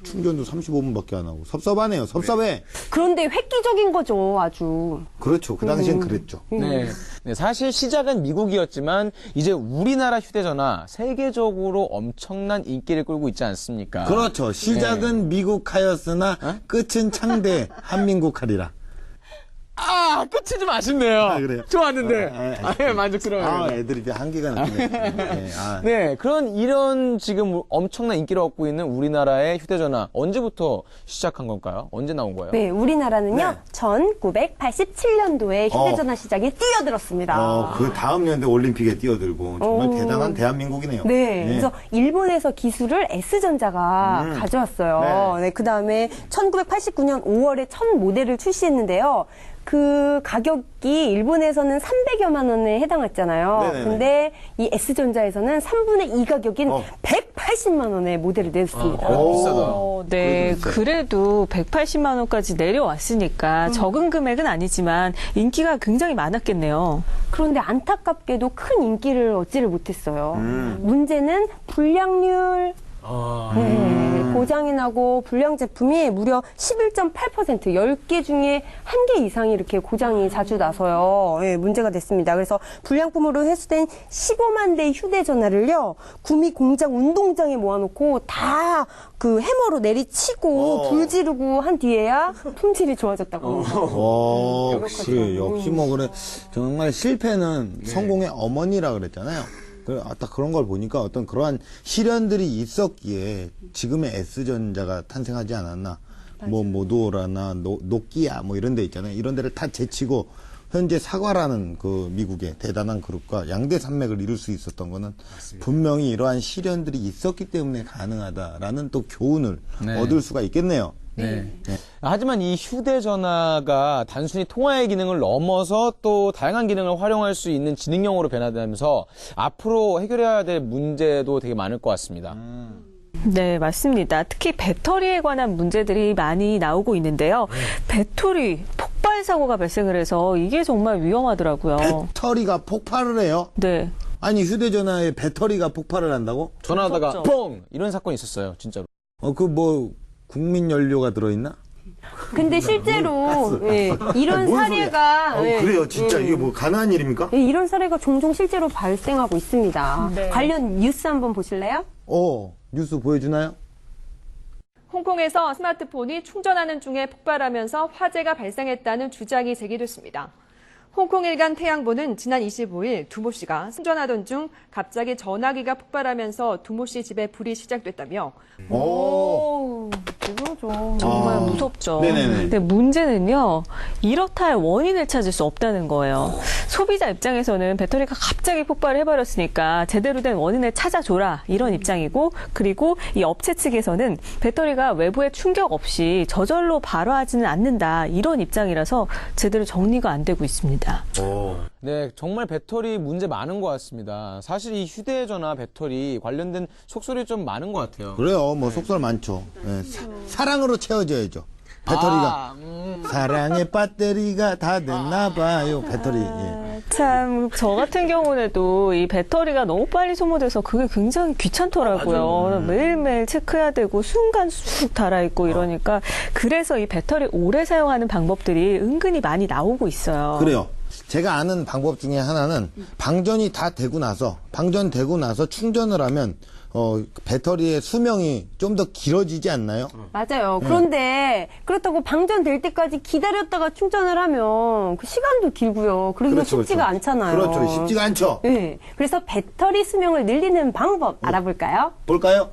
충전도 35분밖에 안 하고 섭섭하네요. 섭섭해. 그런데 획기적인 거죠, 아주. 그렇죠. 그 당시엔 그랬죠. 네. 네, 사실 시작은 미국이었지만 이제 우리나라 휴대전화 세계적으로 엄청난 인기를 끌고 있지 않습니까? 그렇죠. 시작은 미국하였으나 끝은 창대 한민국하리라. 아, 끝이 좀 아쉽네요. 아, 그래요? 좋았는데. 만족스러워요. 아, 애드립이 한계가 느끼네. 네, 네, 이런 지금 엄청난 인기를 얻고 있는 우리나라의 휴대전화 언제부터 시작한 건가요? 언제 나온 거예요? 네, 우리나라는요, 1987년도에 휴대전화 시장에 뛰어들었습니다. 그 다음 년대 올림픽에 뛰어들고 정말 대단한 대한민국이네요. 네, 그래서 일본에서 기술을 S전자가 가져왔어요. 네, 그 다음에 1989년 5월에 첫 모델을 출시했는데요. 그 가격이 일본에서는 300여만 원에 해당했잖아요. 네네네. 근데 이 S전자에서는 3분의 2 가격인 180만 원의 모델을 냈습니다. 비싸다. 네, 그래도 180만 원까지 내려왔으니까 적은 금액은 아니지만 인기가 굉장히 많았겠네요. 그런데 안타깝게도 큰 인기를 얻지를 못했어요. 문제는 불량률, 고장이 나고 불량 제품이 무려 11.8%, 10개 중에 1개 이상이 이렇게 고장이 자주 나서요. 예, 문제가 됐습니다. 그래서 불량품으로 회수된 15만 대의 휴대전화를요, 구미 공장 운동장에 모아놓고 다 그 해머로 내리치고 불 지르고 한 뒤에야 품질이 좋아졌다고 합니다. 역시 뭐 그래. 정말 실패는 성공의 어머니라 그랬잖아요. 딱 그런 걸 보니까 어떤 그러한 시련들이 있었기에 지금의 S전자가 탄생하지 않았나. 뭐 모도라나 노키아 뭐 이런 데 있잖아요. 이런 데를 다 제치고 현재 사과라는 그 미국의 대단한 그룹과 양대 산맥을 이룰 수 있었던 거는 분명히 이러한 시련들이 있었기 때문에 가능하다라는 또 교훈을 얻을 수가 있겠네요. 네. 하지만 이 휴대전화가 단순히 통화의 기능을 넘어서 또 다양한 기능을 활용할 수 있는 지능형으로 변화되면서 앞으로 해결해야 될 문제도 되게 많을 것 같습니다. 네, 맞습니다. 특히 배터리에 관한 문제들이 많이 나오고 있는데요. 배터리 폭발 사고가 발생을 해서 이게 정말 위험하더라고요. 배터리가 폭발을 해요? 네. 아니 휴대전화에 배터리가 폭발을 한다고? 전화하다가 뻥! 이런 사건이 있었어요, 진짜로. 그 뭐 국민 연료가 들어있나? 근데 실제로 예, 이런 뭔 사례가 소리야? 예, 그래요, 진짜 예. 이게 뭐 가능한 일입니까? 예, 이런 사례가 종종 실제로 발생하고 있습니다. 관련 뉴스 한번 보실래요? 뉴스 보여주나요? 홍콩에서 스마트폰이 충전하는 중에 폭발하면서 화재가 발생했다는 주장이 제기됐습니다. 홍콩 일간 태양보는 지난 25일 두모 씨가 충전하던 중 갑자기 전화기가 폭발하면서 두모 씨 집에 불이 시작됐다며 그거죠. 정말 무섭죠. 네네네. 근데 문제는요, 이렇다 할 원인을 찾을 수 없다는 거예요. 소비자 입장에서는 배터리가 갑자기 폭발을 해버렸으니까 제대로 된 원인을 찾아줘라, 이런 입장이고, 그리고 이 업체 측에서는 배터리가 외부에 충격 없이 저절로 발화하지는 않는다, 이런 입장이라서 제대로 정리가 안 되고 있습니다. 네, 정말 배터리 문제 많은 것 같습니다. 사실 이 휴대전화 배터리 관련된 속설이 좀 많은 것 같아요. 그래요, 뭐 속설 많죠. 예, 사랑으로 채워져야죠. 배터리가. 사랑의 배터리가 다 됐나 봐요, 배터리. 예. 참, 저 같은 경우에도 이 배터리가 너무 빨리 소모돼서 그게 굉장히 귀찮더라고요. 매일매일 체크해야 되고 순간 쑥 달아있고 이러니까 그래서 이 배터리 오래 사용하는 방법들이 은근히 많이 나오고 있어요. 그래요. 제가 아는 방법 중에 하나는 방전이 다 되고 나서 충전을 하면 배터리의 수명이 좀 더 길어지지 않나요? 맞아요. 그런데 그렇다고 방전될 때까지 기다렸다가 충전을 하면 그 시간도 길고요. 그러기가 쉽지가 않잖아요. 그렇죠. 쉽지가 않죠. 네. 그래서 배터리 수명을 늘리는 방법 알아볼까요? 볼까요?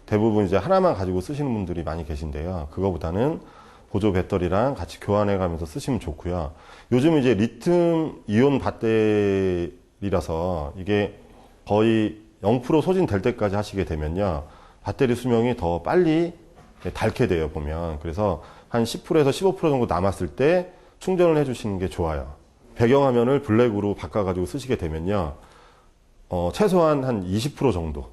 대부분 이제 하나만 가지고 쓰시는 분들이 많이 계신데요. 그거보다는 보조 배터리랑 같이 교환해 가면서 쓰시면 좋고요. 요즘 이제 리튬 이온 배터리라서 이게 거의 0% 소진될 때까지 하시게 되면요. 배터리 수명이 더 빨리 닳게 돼요, 보면. 그래서 한 10%에서 15% 정도 남았을 때 충전을 해주시는 게 좋아요. 배경화면을 블랙으로 바꿔가지고 쓰시게 되면요. 최소한 한 20% 정도.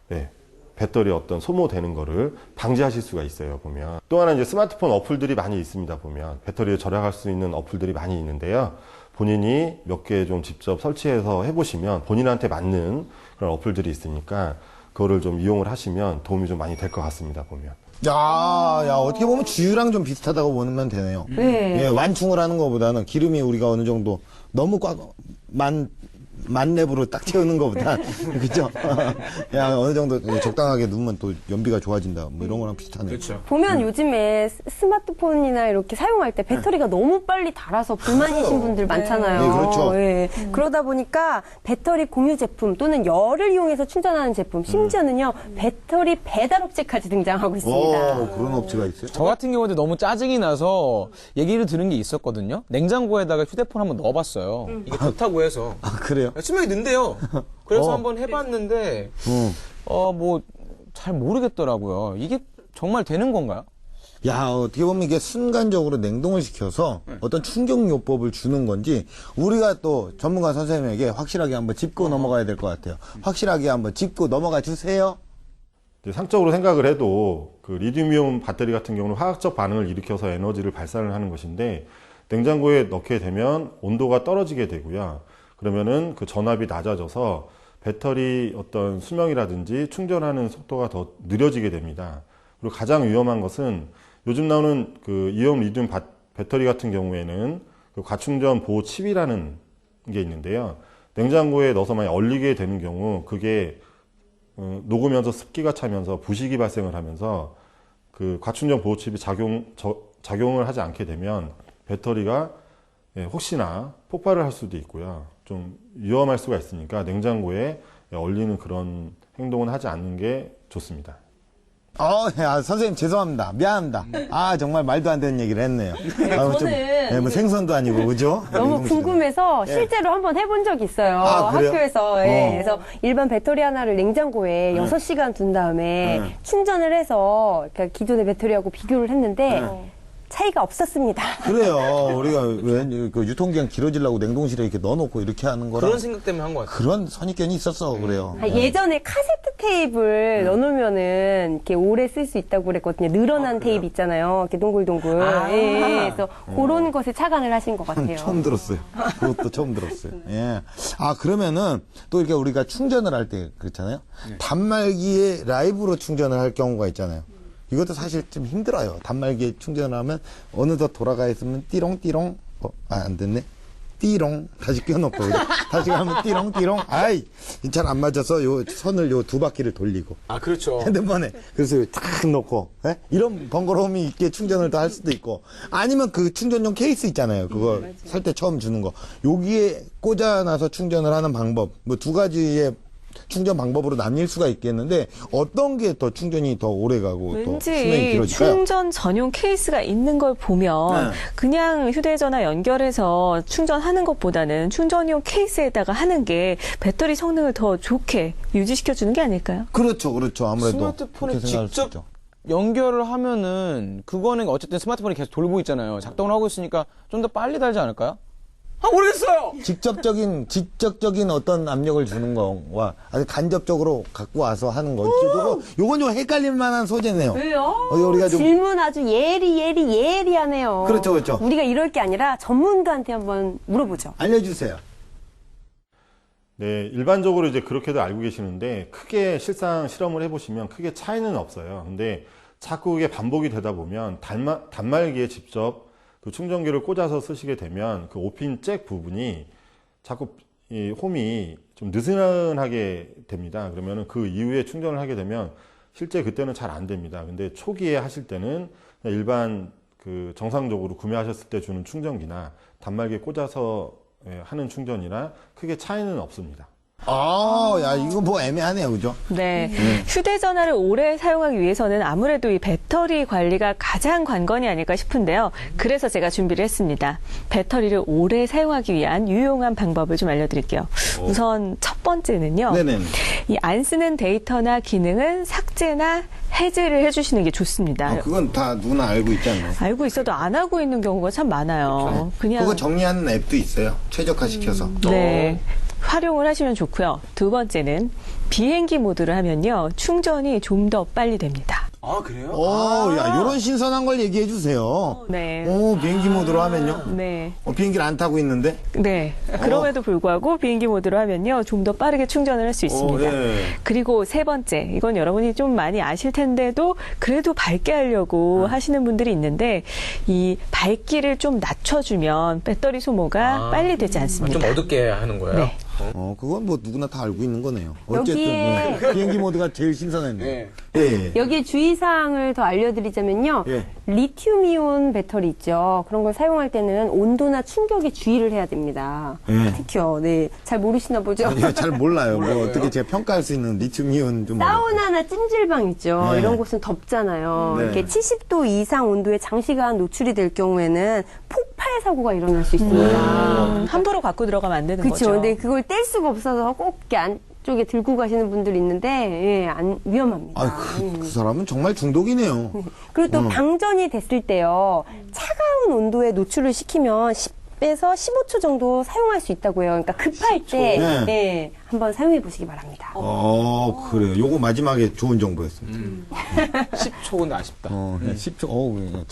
네. 배터리 어떤 소모되는 거를 방지하실 수가 있어요, 보면. 또 하나 이제 스마트폰 어플들이 많이 있습니다, 보면. 배터리를 절약할 수 있는 어플들이 많이 있는데요. 본인이 몇 개 좀 직접 설치해서 해보시면 본인한테 맞는 그런 어플들이 있으니까 그거를 좀 이용을 하시면 도움이 좀 많이 될 것 같습니다, 보면. 야, 어떻게 보면 주유랑 좀 비슷하다고 보면 되네요. 네. 예, 완충을 하는 것보다는 기름이 우리가 어느 정도 너무 만렙으로 딱 채우는 것보다 그죠? 그냥 어느 정도 적당하게 넣으면 또 연비가 좋아진다. 뭐 이런 거랑 비슷하네요. 그렇죠. 보면 요즘에 스마트폰이나 이렇게 사용할 때 배터리가 너무 빨리 닳아서 불만이신 분들 많잖아요. 네, 그렇죠. 예. 그러다 보니까 배터리 공유 제품 또는 열을 이용해서 충전하는 제품, 심지어는요 배터리 배달업체까지 등장하고 있습니다. 그런 업체가 있어요? 저 같은 경우도 너무 짜증이 나서 얘기를 들은 게 있었거든요. 냉장고에다가 휴대폰 한번 넣어봤어요. 이게 좋다고 해서. 그래요? 수명이 는대요. 그래서 한번 해봤는데, 뭐, 잘 모르겠더라고요. 이게 정말 되는 건가요? 야, 어떻게 보면 이게 순간적으로 냉동을 시켜서 어떤 충격요법을 주는 건지 우리가 또 전문가 선생님에게 확실하게 한번 짚고 넘어가야 될 것 같아요. 확실하게 한번 짚고 넘어가 주세요. 상적으로 생각을 해도 그 리튬이온 배터리 같은 경우는 화학적 반응을 일으켜서 에너지를 발산을 하는 것인데 냉장고에 넣게 되면 온도가 떨어지게 되고요. 그러면은 그 전압이 낮아져서 배터리 어떤 수명이라든지 충전하는 속도가 더 느려지게 됩니다. 그리고 가장 위험한 것은 요즘 나오는 그 이온 리튬 배터리 같은 경우에는 그 과충전 보호 칩이라는 게 있는데요. 냉장고에 넣어서 만약 얼리게 되는 경우 그게 녹으면서 습기가 차면서 부식이 발생을 하면서 그 과충전 보호 칩이 작용을 하지 않게 되면 배터리가 혹시나 폭발을 할 수도 있고요. 좀 위험할 수가 있으니까 냉장고에 얼리는 그런 행동은 하지 않는 게 좋습니다. 선생님 죄송합니다. 미안합니다. 정말 말도 안 되는 얘기를 했네요. 저는 뭐 생선도 아니고 그죠? 너무 궁금해서 실제로 한번 해본 적이 있어요. 그래요? 학교에서. 그래서 일반 배터리 하나를 냉장고에 6시간 둔 다음에 충전을 해서 그러니까 기존의 배터리하고 비교를 했는데 차이가 없었습니다. 그래요. 우리가 왜 그 유통기한 길어지려고 냉동실에 이렇게 넣어놓고 이렇게 하는 거랑 그런 생각 때문에 한 것 같아요. 그런 선입견이 있었어. 그래요. 예전에 카세트 테이프를 넣어놓으면은 이렇게 오래 쓸 수 있다고 그랬거든요. 늘어난 테이프 있잖아요. 이렇게 동글동글. 그래서 그런 것에 착안을 하신 것 같아요. 처음 들었어요. 그것도 처음 들었어요. 예. 그러면은 또 이렇게 우리가 충전을 할 때 그렇잖아요. 단말기에 라이브로 충전을 할 경우가 있잖아요. 이것도 사실 좀 힘들어요. 단말기에 충전하면 어느덧 돌아가 있으면 띠롱띠롱, 안 됐네. 띠롱 다시 껴놓고 다시 가면 띠롱띠롱. 아이 잘 안 맞아서 요 선을 요 두 바퀴를 돌리고. 아 그렇죠. 핸드폰에 그래서 탁 놓고 이런 번거로움이 있게 충전을 더 할 수도 있고 아니면 그 충전용 케이스 있잖아요. 그거 살 때 처음 주는 거 여기에 꽂아놔서 충전을 하는 방법 뭐 두 가지의 충전 방법으로 나뉠 수가 있겠는데 어떤 게 더 충전이 더 오래 가고 또 수명이 왠지 길어질까요? 충전 전용 케이스가 있는 걸 보면 그냥 휴대전화 연결해서 충전하는 것보다는 충전용 케이스에다가 하는 게 배터리 성능을 더 좋게 유지시켜주는 게 아닐까요? 그렇죠. 아무래도 스마트폰에 그렇게 생각할 수 직접 있죠. 연결을 하면은 그거는 어쨌든 스마트폰이 계속 돌고 있잖아요. 작동을 하고 있으니까 좀 더 빨리 달지 않을까요? 아 모르겠어요. 직접적인 어떤 압력을 주는 거와 아주 간접적으로 갖고 와서 하는 거. 요건 좀 헷갈릴 만한 소재네요. 왜요? 우리가 좀 질문 아주 예리하네요. 그렇죠. 우리가 이럴 게 아니라 전문가한테 한번 물어보죠. 알려주세요. 네, 일반적으로 이제 그렇게도 알고 계시는데 크게 실상 실험을 해보시면 크게 차이는 없어요. 근데 자꾸 그게 반복이 되다 보면 단말기에 직접 그 충전기를 꽂아서 쓰시게 되면 그 5핀 잭 부분이 자꾸 이 홈이 좀 느슨하게 됩니다. 그러면 그 이후에 충전을 하게 되면 실제 그때는 잘 안 됩니다. 근데 초기에 하실 때는 그냥 일반 그 정상적으로 구매하셨을 때 주는 충전기나 단말기에 꽂아서 하는 충전이나 크게 차이는 없습니다. 야, 이거 뭐 애매하네요. 그죠? 네. 휴대전화를 오래 사용하기 위해서는 아무래도 이 배터리 관리가 가장 관건이 아닐까 싶은데요. 그래서 제가 준비를 했습니다. 배터리를 오래 사용하기 위한 유용한 방법을 좀 알려드릴게요. 우선 첫 번째는요. 이 안 쓰는 데이터나 기능은 삭제나 해제를 해주시는 게 좋습니다. 그건 다 누구나 알고 있잖아요. 알고 있어도 안 하고 있는 경우가 참 많아요. 그냥 그거 정리하는 앱도 있어요. 최적화시켜서. 네. 활용을 하시면 좋고요. 두 번째는 비행기 모드를 하면요. 충전이 좀 더 빨리 됩니다. 아 그래요? 야, 요런 신선한 걸 얘기해 주세요. 네. 비행기 모드로 하면요? 네. 비행기를 안 타고 있는데? 네. 그럼에도 불구하고 비행기 모드로 하면요. 좀 더 빠르게 충전을 할 수 있습니다. 그리고 세 번째, 이건 여러분이 좀 많이 아실 텐데도 그래도 밝게 하려고 하시는 분들이 있는데 이 밝기를 좀 낮춰주면 배터리 소모가 빨리 되지 않습니다. 좀 어둡게 하는 거예요? 네. 그건 뭐 누구나 다 알고 있는 거네요. 어쨌든 비행기 모드가 제일 신선했네요. 여기에 주의사항을 더 알려드리자면요. 리튬이온 배터리 있죠. 그런 걸 사용할 때는 온도나 충격에 주의를 해야 됩니다. 특히요. 네. 잘 모르시나 보죠? 잘 몰라요. 뭐 어떻게 제가 평가할 수 있는 리튬이온 좀. 사우나나 찜질방 있죠. 이런 곳은 덥잖아요. 이렇게 70도 이상 온도에 장시간 노출이 될 경우에는 폭발 사고가 일어날 수 있습니다. 함부로 갖고 들어가면 안 되는 거죠. 그렇죠. 근데 그걸 뗄 수가 없어서 꼭 이렇게 안쪽에 들고 가시는 분들이 있는데 위험합니다. 그 사람은 정말 중독이네요. 그리고 또 방전이 됐을 때요. 차가운 온도에 노출을 시키면 10에서 15초 정도 사용할 수 있다고 해요. 그러니까 급할 때 한번 사용해 보시기 바랍니다. 그래요. 요거 마지막에 좋은 정보였습니다. 10초는 아쉽다. 10초.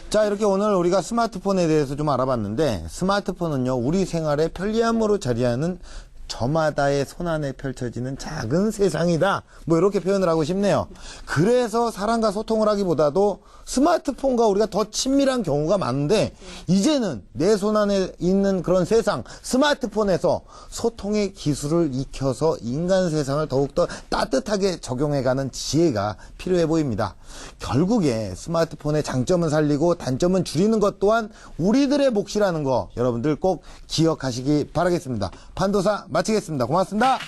자, 이렇게 오늘 우리가 스마트폰에 대해서 좀 알아봤는데 스마트폰은요, 우리 생활의 편리함으로 자리하는 저마다의 손안에 펼쳐지는 작은 세상이다. 뭐 이렇게 표현을 하고 싶네요. 그래서 사람과 소통을 하기보다도 스마트폰과 우리가 더 친밀한 경우가 많은데 이제는 내 손안에 있는 그런 세상, 스마트폰에서 소통의 기술을 익혀서 인간 세상을 더욱더 따뜻하게 적용해가는 지혜가 필요해 보입니다. 결국에 스마트폰의 장점은 살리고 단점은 줄이는 것 또한 우리들의 몫이라는 거 여러분들 꼭 기억하시기 바라겠습니다. 판도사 마치겠습니다. 고맙습니다.